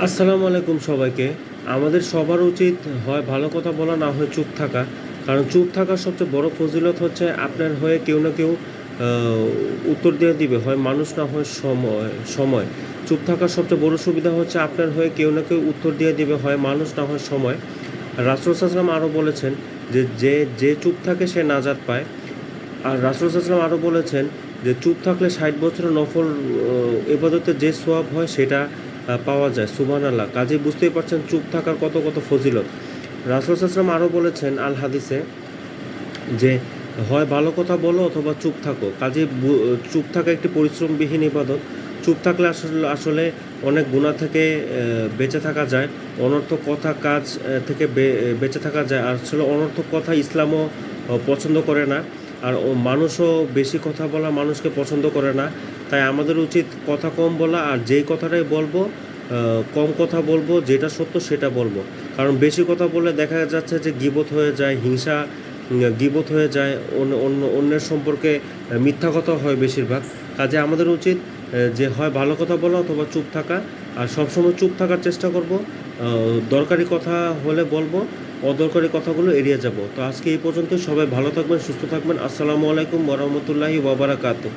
আসসালামু আলাইকুম সবাইকে। আমাদের সবার উচিত হয় ভালো কথা বলা, না হয় চুপ থাকা। কারণ চুপ থাকার সবচেয়ে বড় ফজিলত হচ্ছে আপনার হয়ে কেউ না কেউ উত্তর দিয়ে দিবে, হয় মানুষ না হয় সময়। চুপ থাকার সবচেয়ে বড় সুবিধা হচ্ছে আপনার হয়ে কেউ না কেউ উত্তর দিয়ে দিবে, হয় মানুষ না হয় সময়। রাসূল সাল্লাল্লাহু আলাইহি ওয়াসাল্লাম আরও বলেছেন যে যে যে চুপ থাকে সে নাজাত পায়। আর রাসূল সাল্লাল্লাহু আলাইহি ওয়াসাল্লাম আরও বলেছেন যে চুপ থাকলে ৬০ বছরের নফল ইবাদতের যে সওয়াব হয় সেটা পাওয়া যায়। সুবহানাল্লাহ। কাজেই বুঝতেই পারছেন চুপ থাকার কত কত ফজিলত। রাসূল সাল্লাল্লাহু আলাইহি ওয়াসাল্লাম আরও বলেছেন আল হাদিসে যে হয় ভালো কথা বলো অথবা চুপ থাকো। কাজেই চুপ থাকা একটি পরিশ্রমবিহীন ইবাদত। চুপ থাকলে আসলে অনেক গুনাহ থেকে বেঁচে থাকা যায়। অনর্থক কথা কাজ থেকে বেঁচে থাকা যায়। আর আসলে অনর্থক কথা ইসলামও পছন্দ করে না। আর মানুষও বেশি কথা বলা মানুষকে পছন্দ করে না। তাই আমাদের উচিত কথা কম বলা, আর যেই কথাটাই বলবো কম কথা বলবো, যেটা সত্য সেটা বলবো। কারণ বেশি কথা বললে দেখা যাচ্ছে যে গীবত হয়ে যায়, হিংসা গীবত হয়ে যায়, অন্যের সম্পর্কে মিথ্যা কথা হয় বেশিরভাগ। কাজে আমাদের উচিত যে হয় ভালো কথা বলা অথবা চুপ থাকা। আর সবসময় চুপ থাকার চেষ্টা করব। দরকারি কথা হলে বলবো, অদরকারি কথাগুলো এড়িয়ে যাব। তো আজকে এই পর্যন্তই। সবাই ভালো থাকবেন, সুস্থ থাকবেন। আসসালামু আলাইকুম ওয়া রাহমাতুল্লাহি ওয়া বারাকাতুহু।